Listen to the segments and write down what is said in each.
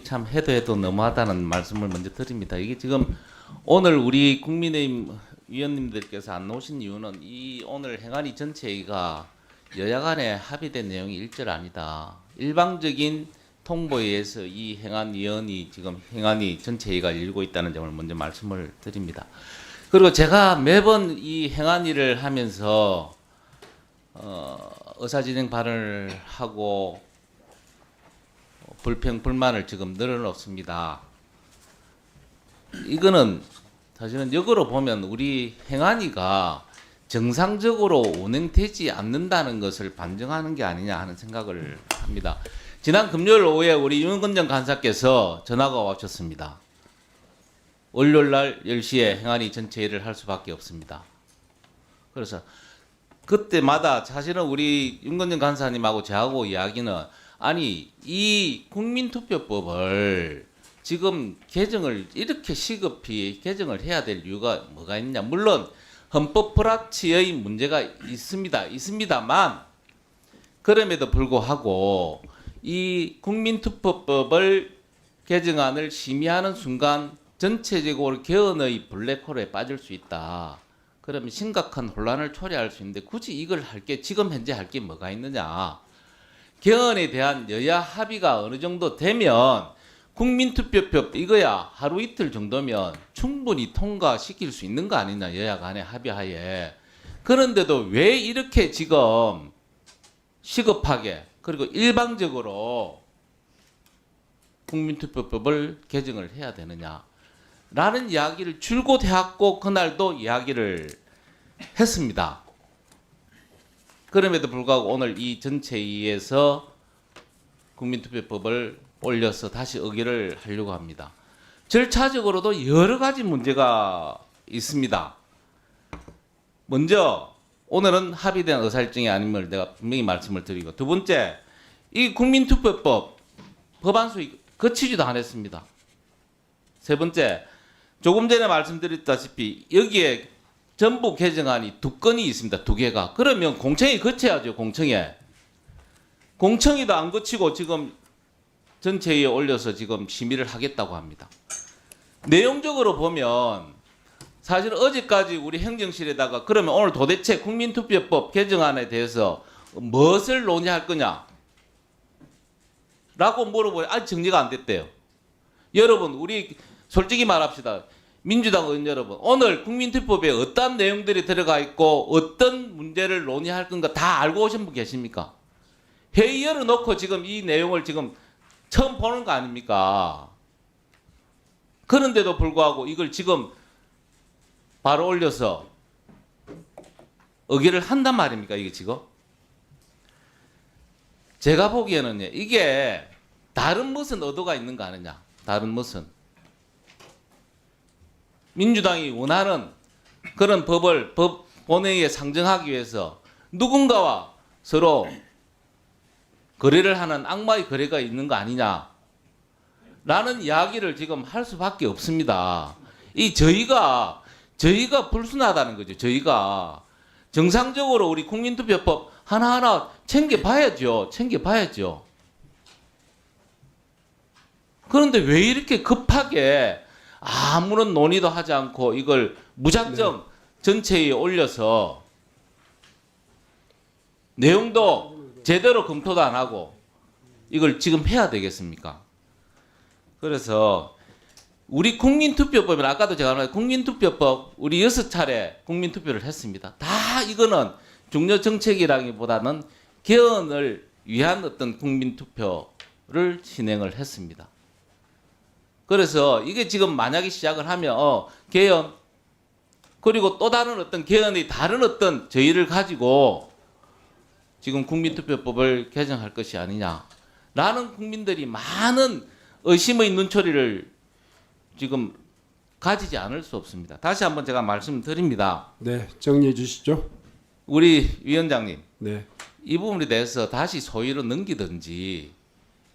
참 해도 너무하다는 말씀을 먼저 드립니다. 이게 지금 오늘 우리 국민의힘 위원님들께서 안 나오신 이유는 이 오늘 행안위 전체가 여야 간에 합의된 내용이 일절 아니다. 일방적인 통보에 의해서 이 행안위원이 지금 행안위 전체회의가 열리고 있다는 점을 먼저 말씀을 드립니다. 그리고 제가 매번 이 행안위를 하면서 의사진행 발언을 하고 불평 불만을 지금 늘어놓습니다. 이거는 사실은 역으로 보면 우리 행안위가 정상적으로 운행되지 않는다는 것을 반증하는 게 아니냐 하는 생각을 합니다. 지난 금요일 오후에 우리 윤건정 간사께서 전화가 오셨습니다. 월요일 날 10시에 행안위 전체회의를 할 수밖에 없습니다. 그래서 그때마다 사실은 우리 윤건정 간사님하고 저하고 이야기는 아니 이 국민투표법을 지금 개정을 이렇게 시급히 개정을 해야 될 이유가 뭐가 있냐. 물론 헌법 불합치의 문제가 있습니다만 그럼에도 불구하고 이 국민투표법을 개정안을 심의하는 순간 전체적으로 개헌의 블랙홀에 빠질 수 있다. 그러면 심각한 혼란을 초래할 수 있는데 굳이 이걸 지금 현재 할 게 뭐가 있느냐. 개헌에 대한 여야 합의가 어느 정도 되면 국민투표법 이거야 하루 이틀 정도면 충분히 통과시킬 수 있는 거 아니냐. 여야 간의 합의하에. 그런데도 왜 이렇게 지금 시급하게 그리고 일방적으로 국민투표법을 개정을 해야 되느냐 라는 이야기를 줄곧 해왔고 그날도 이야기를 했습니다. 그럼에도 불구하고 오늘 이 전체회의에서 국민투표법을 올려서 다시 의결을 하려고 합니다. 절차적으로도 여러 가지 문제가 있습니다. 먼저 오늘은 합의된 의사일정이 아님을 내가 분명히 말씀을 드리고, 두 번째 이 국민투표법 법안수위 거치지도 않았습니다. 세 번째 조금 전에 말씀드렸다시피 여기에 전부 개정안이 두 건이 있습니다. 두 개가. 그러면 공청회 거쳐야죠. 공청회도 안 거치고 지금 전체회의에 올려서 지금 심의를 하겠다고 합니다. 내용적으로 보면 사실 어제까지 우리 행정실에다가 그러면 오늘 도대체 국민투표법 개정안에 대해서 무엇을 논의할 거냐 라고 물어보니 아직 정리가 안 됐대요. 여러분 우리 솔직히 말합시다. 민주당 의원 여러분, 오늘 국민투표법에 어떤 내용들이 들어가 있고 어떤 문제를 논의할 건가 다 알고 오신 분 계십니까? 회의 열어놓고 지금 이 내용을 지금 처음 보는 거 아닙니까? 그런데도 불구하고 이걸 지금 바로 올려서 의결을 한단 말입니까? 이게 지금? 제가 보기에는요, 이게 다른 무슨 의도가 있는 거 아니냐? 다른 무슨. 민주당이 원하는 그런 법을 법 본회의에 상정하기 위해서 누군가와 서로 거래를 하는 악마의 거래가 있는 거 아니냐 라는 이야기를 지금 할 수밖에 없습니다. 이 저희가 불순하다는 거죠. 저희가 정상적으로 우리 국민투표법 하나하나 챙겨봐야죠. 그런데 왜 이렇게 급하게 아무런 논의도 하지 않고 이걸 무작정 전체에 올려서 내용도 제대로 검토도 안 하고 이걸 지금 해야 되겠습니까? 그래서 우리 국민투표법은 아까도 제가 말한 국민투표법 우리 6차례 국민투표를 했습니다. 다 이거는 중요 정책이라기보다는 개헌을 위한 어떤 국민투표를 진행을 했습니다. 그래서 이게 지금 만약에 시작을 하면 개헌 그리고 또 다른 어떤 개헌의 다른 어떤 저희를 가지고 지금 국민투표법을 개정할 것이 아니냐라는 국민들이 많은 의심의 눈초리를 지금 가지지 않을 수 없습니다. 다시 한번 제가 말씀드립니다. 네, 정리해 주시죠. 우리 위원장님, 네, 이 부분에 대해서 다시 소위로 넘기든지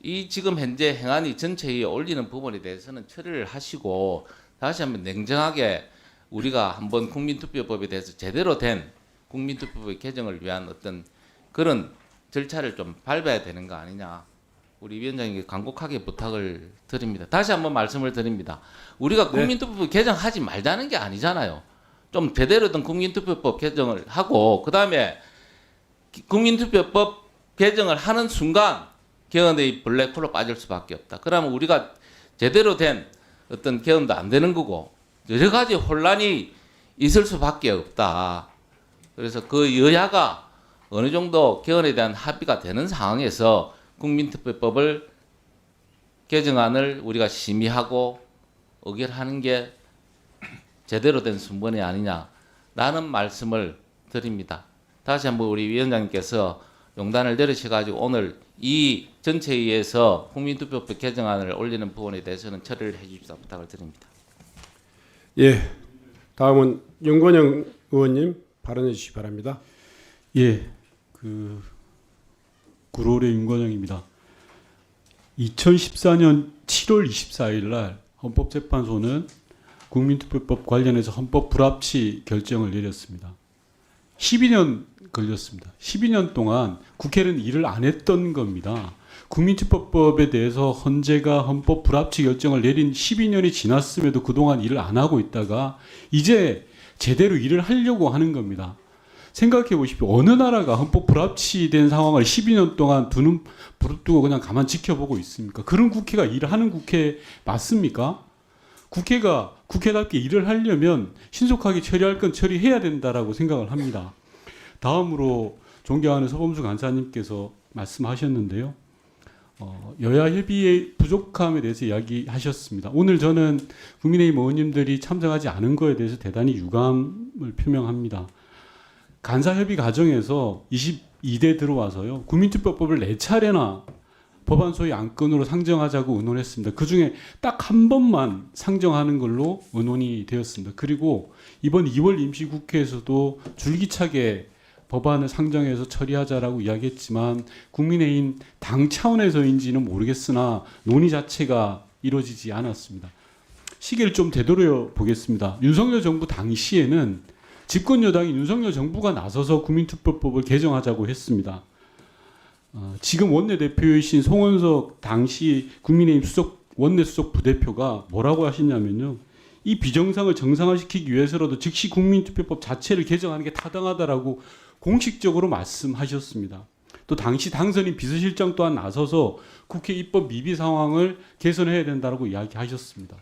이 지금 현재 행안위 전체에 올리는 부분에 대해서는 처리를 하시고 다시 한번 냉정하게 우리가 한번 국민투표법에 대해서 제대로 된 국민투표법 개정을 위한 어떤 그런 절차를 좀 밟아야 되는 거 아니냐. 우리 위원장님께 간곡하게 부탁을 드립니다. 다시 한번 말씀을 드립니다. 우리가 국민투표법 개정하지 말자는 게 아니잖아요. 좀 제대로 된 국민투표법 개정을 하고 그다음에 국민투표법 개정을 하는 순간 개헌의 블랙홀로 빠질 수밖에 없다. 그러면 우리가 제대로 된 어떤 개헌도 안 되는 거고 여러 가지 혼란이 있을 수밖에 없다. 그래서 그 여야가 어느 정도 개헌에 대한 합의가 되는 상황에서 국민투표법을 개정안을 우리가 심의하고 의결하는 게 제대로 된 순번이 아니냐라는 말씀을 드립니다. 다시 한번 우리 위원장님께서 용단을 내리셔가지고 오늘 이 전체회의에서 국민투표법 개정안을 올리는 부분에 대해서는 처리를 해주십사 부탁을 드립니다. 예, 다음은 윤건영 의원님 발언해 주시기 바랍니다. 예, 구로울의 윤건영입니다. 2014년 7월 24일 날 헌법재판소는 국민투표법 관련해서 헌법 불합치 결정을 내렸습니다. 12년 걸렸습니다. 12년 동안 국회는 일을 안 했던 겁니다. 국민투표법에 대해서 헌재가 헌법 불합치 결정을 내린 12년이 지났음에도 그동안 일을 안 하고 있다가 이제 제대로 일을 하려고 하는 겁니다. 생각해 보십시오. 어느 나라가 헌법 불합치된 상황을 12년 동안 두 눈 부릅뜨고 그냥 가만 지켜보고 있습니까? 그런 국회가 일을 하는 국회 맞습니까? 국회가 국회답게 일을 하려면 신속하게 처리할 건 처리해야 된다라고 생각을 합니다. 다음으로 존경하는 서범수 간사님께서 말씀하셨는데요. 여야 협의의 부족함에 대해서 이야기하셨습니다. 오늘 저는 국민의힘 의원님들이 참석하지 않은 거에 대해서 대단히 유감을 표명합니다. 간사협의 과정에서 22대 들어와서요. 국민투표법을 4차례나 법안 소위 안건으로 상정하자고 의논했습니다. 그중에 딱 한 번만 상정하는 걸로 의논이 되었습니다. 그리고 이번 2월 임시국회에서도 줄기차게 법안을 상정해서 처리하자라고 이야기했지만 국민의힘 당 차원에서인지는 모르겠으나 논의 자체가 이루어지지 않았습니다. 시기를 좀 되돌려 보겠습니다. 윤석열 정부 당시에는 집권 여당인 윤석열 정부가 나서서 국민투표법을 개정하자고 했습니다. 지금 원내대표이신 송원석 당시 국민의힘 원내수석 부대표가 뭐라고 하시냐면요. 이 비정상을 정상화시키기 위해서라도 즉시 국민투표법 자체를 개정하는 게 타당하다라고 공식적으로 말씀하셨습니다. 또 당시 당선인 비서실장 또한 나서서 국회 입법 미비 상황을 개선해야 된다고 이야기하셨습니다.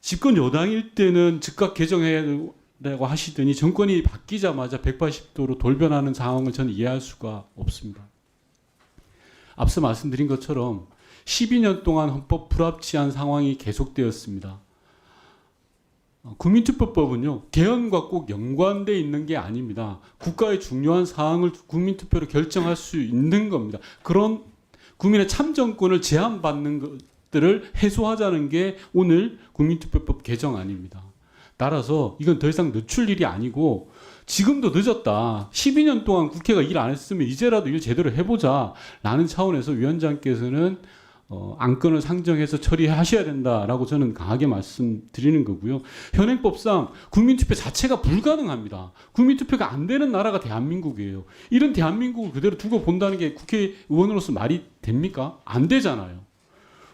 집권 여당일 때는 즉각 개정해야 된다고 하시더니 정권이 바뀌자마자 180도로 돌변하는 상황을 저는 이해할 수가 없습니다. 앞서 말씀드린 것처럼 12년 동안 헌법 불합치한 상황이 계속되었습니다. 국민투표법은요, 개헌과 꼭 연관되어 있는 게 아닙니다. 국가의 중요한 사항을 국민투표로 결정할 수 있는 겁니다. 그런 국민의 참정권을 제한받는 것들을 해소하자는 게 오늘 국민투표법 개정안입니다. 따라서 이건 더 이상 늦출 일이 아니고 지금도 늦었다. 12년 동안 국회가 일 안 했으면 이제라도 일 제대로 해보자 라는 차원에서 위원장께서는 안건을 상정해서 처리하셔야 된다라고 저는 강하게 말씀드리는 거고요. 현행법상 국민투표 자체가 불가능합니다. 국민투표가 안 되는 나라가 대한민국이에요. 이런 대한민국을 그대로 두고 본다는 게 국회의원으로서 말이 됩니까? 안 되잖아요.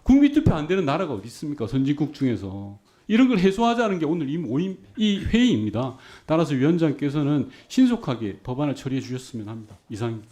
국민투표 안 되는 나라가 어디 있습니까? 선진국 중에서. 이런 걸 해소하자는 게 오늘 이 회의입니다. 따라서 위원장께서는 신속하게 법안을 처리해 주셨으면 합니다. 이상입니다.